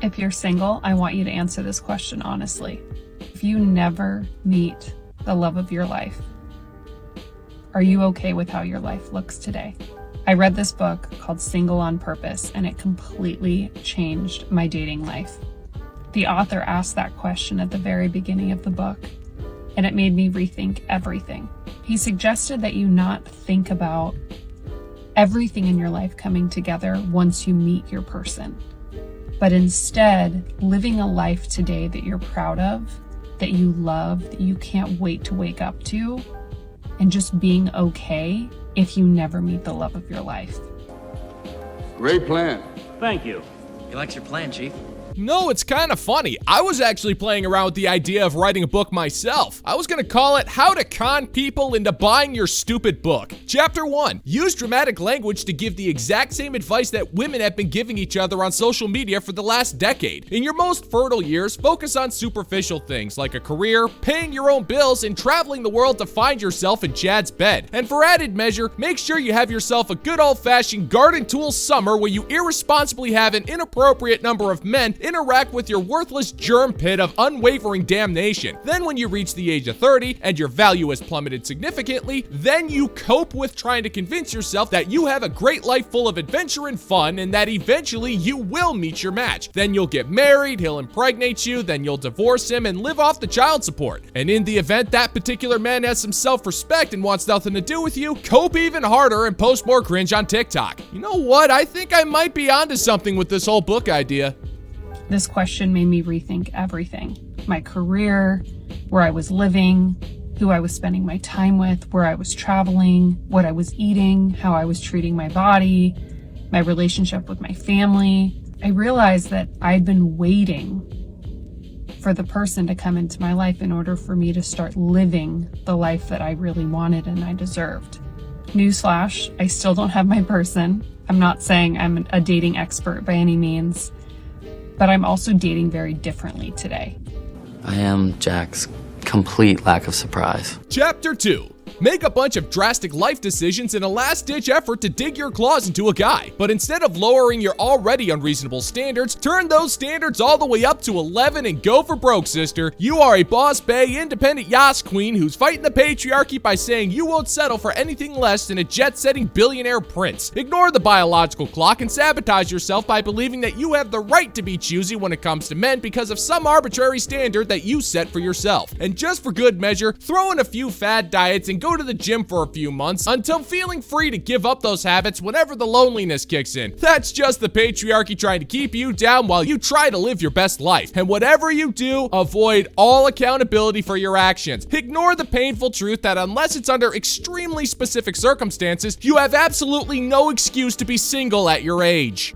If you're single, I want you to answer this question honestly. If you never meet the love of your life, are you okay with how your life looks today? I read this book called Single on Purpose, and it completely changed my dating life. The author asked that question at the very beginning of the book, and it made me rethink everything. He suggested that you not think about everything in your life coming together once you meet your person, but instead living a life today that you're proud of, that you love, that you can't wait to wake up to, and just being okay if you never meet the love of your life. Great plan. Thank you. He likes your plan, Chief. No, it's kind of funny. I was actually playing around with the idea of writing a book myself. I was gonna call it How to Con People into Buying Your Stupid Book. Chapter 1. Use dramatic language to give the exact same advice that women have been giving each other on social media for the last decade. In your most fertile years, focus on superficial things like a career, paying your own bills, and traveling the world to find yourself in Chad's bed. And for added measure, make sure you have yourself a good old-fashioned garden tool summer where you irresponsibly have an inappropriate number of men interact with your worthless germ pit of unwavering damnation. Then when you reach the age of 30 and your value has plummeted significantly, then you cope with trying to convince yourself that you have a great life full of adventure and fun and that eventually you will meet your match. Then you'll get married, he'll impregnate you, then you'll divorce him and live off the child support. And in the event that particular man has some self-respect and wants nothing to do with you, cope even harder and post more cringe on TikTok. You know what? I think I might be onto something with this whole book idea. This question made me rethink everything. My career, where I was living, who I was spending my time with, where I was traveling, what I was eating, how I was treating my body, my relationship with my family. I realized that I'd been waiting for the person to come into my life in order for me to start living the life that I really wanted and I deserved. Newsflash, I still don't have my person. I'm not saying I'm a dating expert by any means, but I'm also dating very differently today. I am Jack's complete lack of surprise. Chapter 2. Make a bunch of drastic life decisions in a last-ditch effort to dig your claws into a guy. But instead of lowering your already unreasonable standards, turn those standards all the way up to 11 and go for broke, sister. You are a boss bae, independent yas queen who's fighting the patriarchy by saying you won't settle for anything less than a jet-setting billionaire prince. Ignore the biological clock and sabotage yourself by believing that you have the right to be choosy when it comes to men because of some arbitrary standard that you set for yourself. And just for good measure, throw in a few fad diets and go to the gym for a few months until feeling free to give up those habits whenever the loneliness kicks in. That's just the patriarchy trying to keep you down while you try to live your best life. And whatever you do, avoid all accountability for your actions. Ignore the painful truth that unless it's under extremely specific circumstances, you have absolutely no excuse to be single at your age.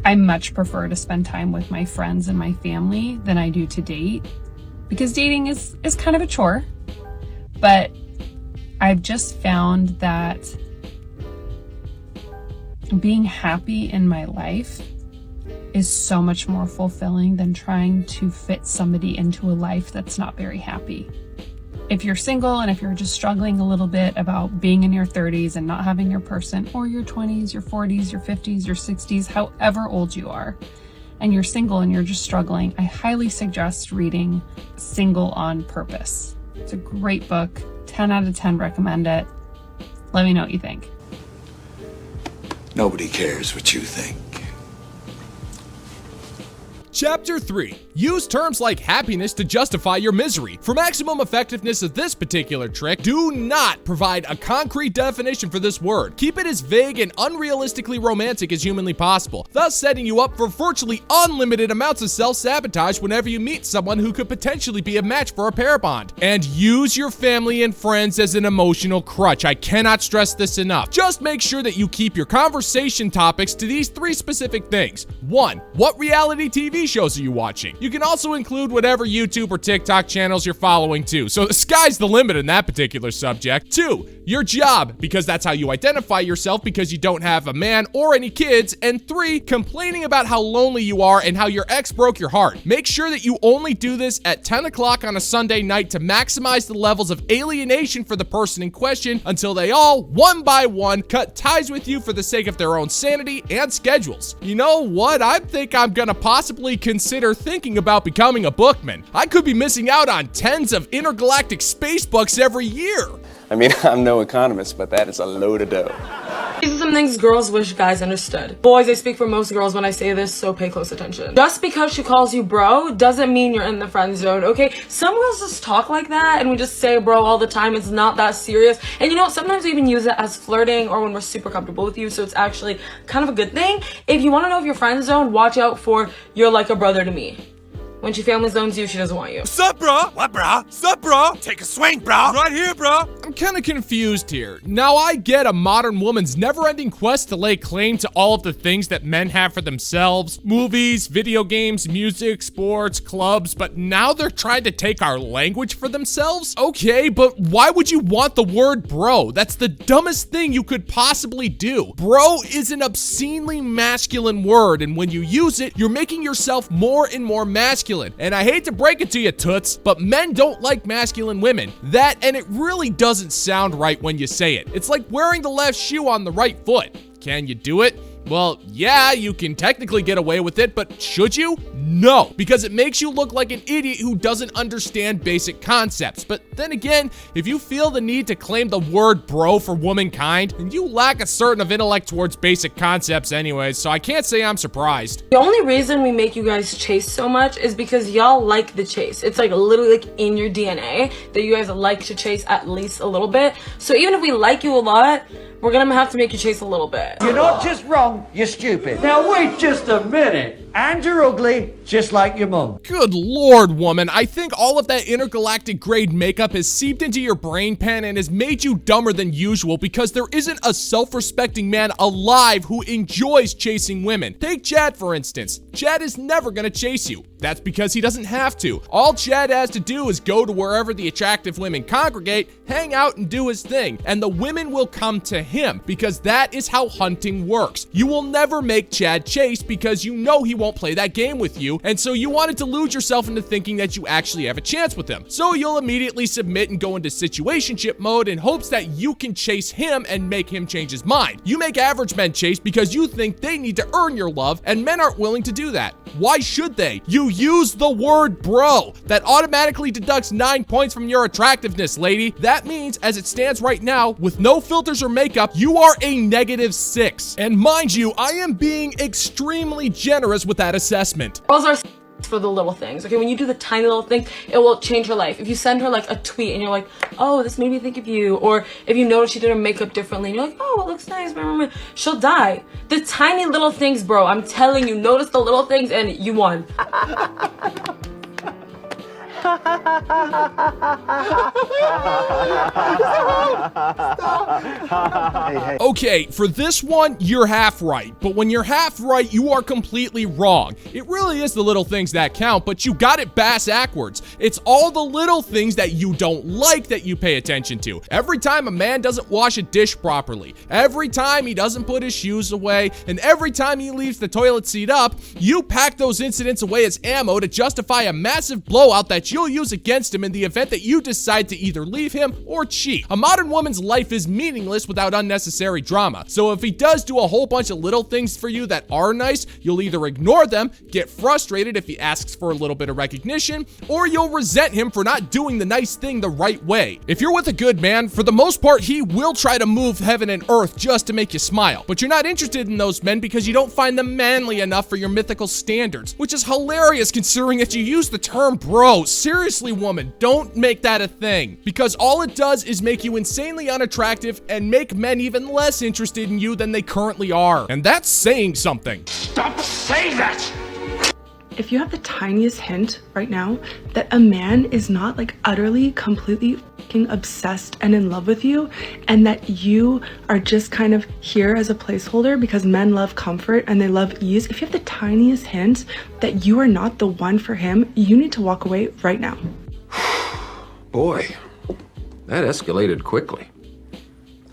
I much prefer to spend time with my friends and my family than I do to date, because dating is kind of a chore. But I've just found that being happy in my life is so much more fulfilling than trying to fit somebody into a life that's not very happy. If you're single and if you're just struggling a little bit about being in your 30s and not having your person, or your 20s, your 40s, your 50s, your 60s, however old you are, and you're single and you're just struggling, I highly suggest reading Single on Purpose. It's a great book. 10 out of 10 recommend it. Let me know what you think. Nobody cares what you think. Chapter 3. Use terms like happiness to justify your misery. For maximum effectiveness of this particular trick, do not provide a concrete definition for this word. Keep it as vague and unrealistically romantic as humanly possible, thus setting you up for virtually unlimited amounts of self-sabotage whenever you meet someone who could potentially be a match for a pair bond. And use your family and friends as an emotional crutch. I cannot stress this enough. Just make sure that you keep your conversation topics to these 3 specific things. 1. What reality TV shows are you watching? You can also include whatever YouTube or TikTok channels you're following too, so the sky's the limit in that particular subject. 2. Your job, because that's how you identify yourself because you don't have a man or any kids. And 3. Complaining about how lonely you are and how your ex broke your heart. Make sure that you only do this at 10 o'clock on a Sunday night to maximize the levels of alienation for the person in question until they all, one by one, cut ties with you for the sake of their own sanity and schedules. You know what? I think I'm gonna possibly consider thinking about becoming a bookman. I could be missing out on tens of intergalactic space books every year. I mean, I'm no economist, but that is a load of dough. These are some things girls wish guys understood. Boys, I speak for most girls when I say this, so pay close attention. Just because she calls you bro doesn't mean you're in the friend zone, okay? Some girls just talk like that and we just say bro all the time. It's not that serious. And you know what? Sometimes we even use it as flirting or when we're super comfortable with you, so it's actually kind of a good thing. If you want to know if you're friend zone, watch out for you're like a brother to me. When she family zones you, she doesn't want you. Sup, bro? What, bro? Sup, bro? Take a swing, bro. Right here, bro. I'm kind of confused here. Now, I get a modern woman's never-ending quest to lay claim to all of the things that men have for themselves. Movies, video games, music, sports, clubs, but now they're trying to take our language for themselves? Okay, but why would you want the word bro? That's the dumbest thing you could possibly do. Bro is an obscenely masculine word, and when you use it, you're making yourself more and more masculine. And I hate to break it to you, toots, but men don't like masculine women. That, and it really doesn't sound right when you say it. It's like wearing the left shoe on the right foot. Can you do it? Well, yeah, you can technically get away with it, but should you? No, because it makes you look like an idiot who doesn't understand basic concepts. But then again, if you feel the need to claim the word bro for womankind, then you lack a certain of intellect towards basic concepts anyways, so I can't say I'm surprised. The only reason we make you guys chase so much is because y'all like the chase. It's like literally like in your DNA that you guys like to chase at least a little bit. So even if we like you a lot, we're gonna have to make you chase a little bit. You're not just wrong, you're stupid. Now wait just a minute. And you're ugly, just like your mum. Good lord, woman. I think all of that intergalactic grade makeup has seeped into your brain pan and has made you dumber than usual because there isn't a self-respecting man alive who enjoys chasing women. Take Chad, for instance. Chad is never gonna chase you. That's because he doesn't have to. All Chad has to do is go to wherever the attractive women congregate, hang out, and do his thing. And the women will come to him because that is how hunting works. You will never make Chad chase because you know he won't play that game with you, and so you wanted to delude yourself into thinking that you actually have a chance with him. So you'll immediately submit and go into situationship mode in hopes that you can chase him and make him change his mind. You make average men chase because you think they need to earn your love, and men aren't willing to do that. Why should they? You use the word bro. That automatically deducts 9 points from your attractiveness, lady. That means, as it stands right now, with no filters or makeup, you are a -6. And mind you, I am being extremely generous with that assessment. Girls are for the little things, okay? When you do the tiny little things, it will change her life. If you send her like a tweet and you're like, oh, this made me think of you, or if you notice she did her makeup differently and you're like, oh, it looks nice, she'll die. The tiny little things, bro, I'm telling you, notice the little things and you won. Okay, for this one, you're half right. But when you're half right, you are completely wrong. It really is the little things that count, but you got it bass-ackwards. It's all the little things that you don't like that you pay attention to. Every time a man doesn't wash a dish properly, every time he doesn't put his shoes away, and every time he leaves the toilet seat up, you pack those incidents away as ammo to justify a massive blowout that you'll use against him in the event that you decide to either leave him or cheat. A modern woman's life is meaningless without unnecessary drama. So if he does do a whole bunch of little things for you that are nice, you'll either ignore them, get frustrated if he asks for a little bit of recognition, or you'll resent him for not doing the nice thing the right way. If you're with a good man, for the most part, he will try to move heaven and earth just to make you smile. But you're not interested in those men because you don't find them manly enough for your mythical standards, which is hilarious considering that you use the term bro. Seriously, woman, don't make that a thing, because all it does is make you insanely unattractive and make men even less interested in you than they currently are. And that's saying something. Stop saying that! If you have the tiniest hint right now that a man is not like utterly, completely fucking obsessed and in love with you, and that you are just kind of here as a placeholder because men love comfort and they love ease, if you have the tiniest hint that you are not the one for him, you need to walk away right now. Boy, that escalated quickly.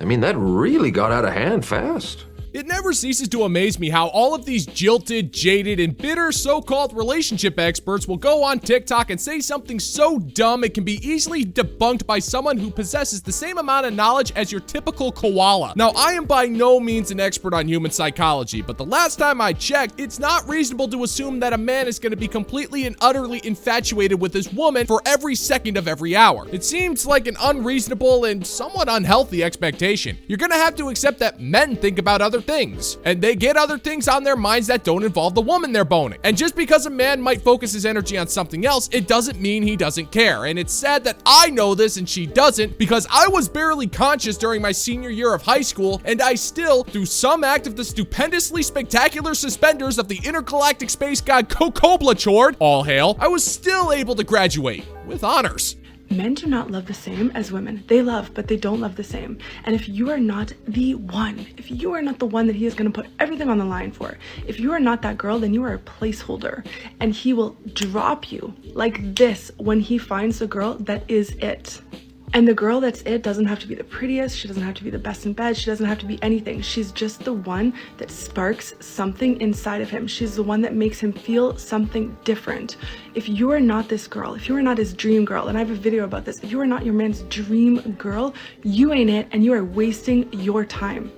I mean, that really got out of hand fast. It never ceases to amaze me how all of these jilted, jaded, and bitter so-called relationship experts will go on TikTok and say something so dumb it can be easily debunked by someone who possesses the same amount of knowledge as your typical koala. Now, I am by no means an expert on human psychology, but the last time I checked, it's not reasonable to assume that a man is going to be completely and utterly infatuated with his woman for every second of every hour. It seems like an unreasonable and somewhat unhealthy expectation. You're going to have to accept that men think about other things, and they get other things on their minds that don't involve the woman they're boning. And just because a man might focus his energy on something else, it doesn't mean he doesn't care. And it's sad that I know this and she doesn't, because I was barely conscious during my senior year of high school, and I still, through some act of the stupendously spectacular suspenders of the intergalactic space god Kokoblachord, all hail, I was still able to graduate with honors. Men do not love the same as women. They love, but they don't love the same. And if you are not the one, if you are not the one that he is going to put everything on the line for, if you are not that girl, then you are a placeholder. And he will drop you like this when he finds the girl that is it. And the girl that's it doesn't have to be the prettiest, she doesn't have to be the best in bed, she doesn't have to be anything. She's just the one that sparks something inside of him. She's the one that makes him feel something different. If you are not this girl, if you are not his dream girl, and I have a video about this, if you are not your man's dream girl, you ain't it, and you are wasting your time.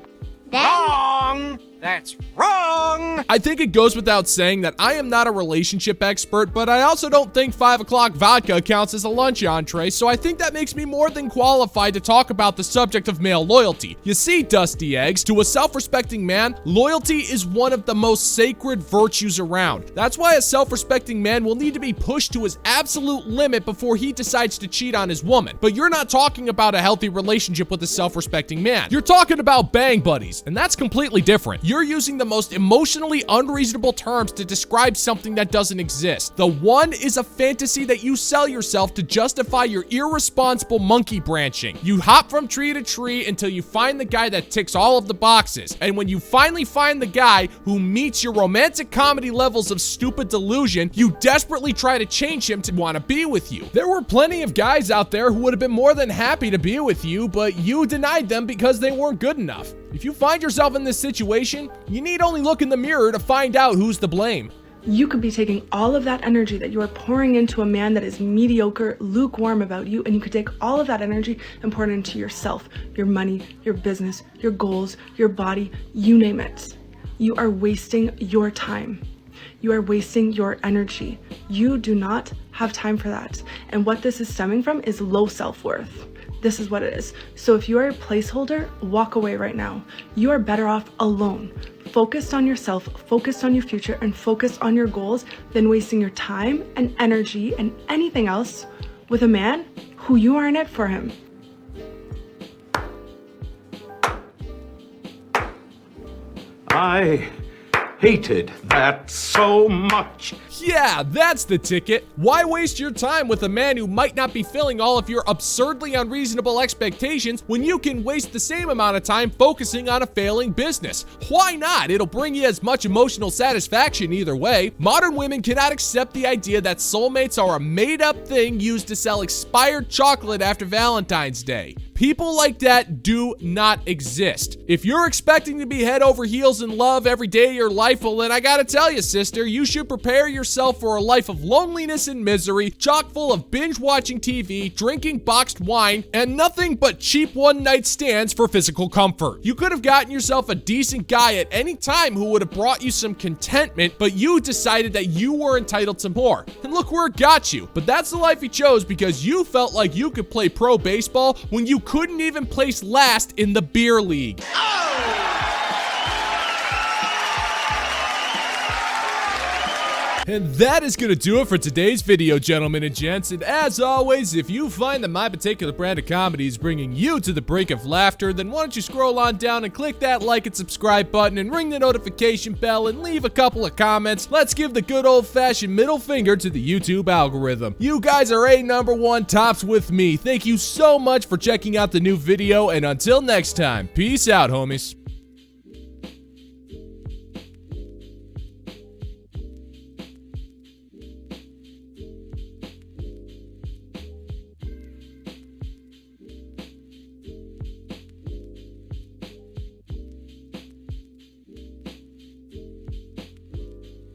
Wrong! That's wrong! I think it goes without saying that I am not a relationship expert, but I also don't think 5 o'clock vodka counts as a lunch entree, so I think that makes me more than qualified to talk about the subject of male loyalty. You see, Dusty Eggs, to a self-respecting man, loyalty is one of the most sacred virtues around. That's why a self-respecting man will need to be pushed to his absolute limit before he decides to cheat on his woman. But you're not talking about a healthy relationship with a self-respecting man. You're talking about bang buddies, and that's completely different. You're using the most emotionally unreasonable terms to describe something that doesn't exist. The one is a fantasy that you sell yourself to justify your irresponsible monkey branching. You hop from tree to tree until you find the guy that ticks all of the boxes. And when you finally find the guy who meets your romantic comedy levels of stupid delusion, you desperately try to change him to want to be with you. There were plenty of guys out there who would have been more than happy to be with you, but you denied them because they weren't good enough. If you find yourself in this situation, you need only look in the mirror to find out who's to blame. You could be taking all of that energy that you are pouring into a man that is mediocre, lukewarm about you, and you could take all of that energy and pour it into yourself, your money, your business, your goals, your body, you name it. You are wasting your time. You are wasting your energy. You do not have time for that. And what this is stemming from is low self-worth. This is what it is. So if you are a placeholder, walk away right now. You are better off alone, focused on yourself, focused on your future, and focused on your goals than wasting your time and energy and anything else with a man who you aren't it for him. I hated that so much. Yeah, that's the ticket. Why waste your time with a man who might not be filling all of your absurdly unreasonable expectations when you can waste the same amount of time focusing on a failing business? Why not? It'll bring you as much emotional satisfaction either way. Modern women cannot accept the idea that soulmates are a made-up thing used to sell expired chocolate after Valentine's Day. People like that do not exist. If you're expecting to be head over heels in love every day of your life, well then I gotta tell you, sister, you should prepare yourself for a life of loneliness and misery, chock full of binge-watching TV, drinking boxed wine, and nothing but cheap one-night stands for physical comfort. You could have gotten yourself a decent guy at any time who would have brought you some contentment, but you decided that you were entitled to more. And look where it got you. But that's the life you chose because you felt like you could play pro baseball when you couldn't even place last in the beer league. And that is gonna do it for today's video, gentlemen and gents. And as always, if you find that my particular brand of comedy is bringing you to the brink of laughter, then why don't you scroll on down and click that like and subscribe button and ring the notification bell and leave a couple of comments. Let's give the good old-fashioned middle finger to the YouTube algorithm. You guys are #1 tops with me. Thank you so much for checking out the new video, and until next time, peace out, homies.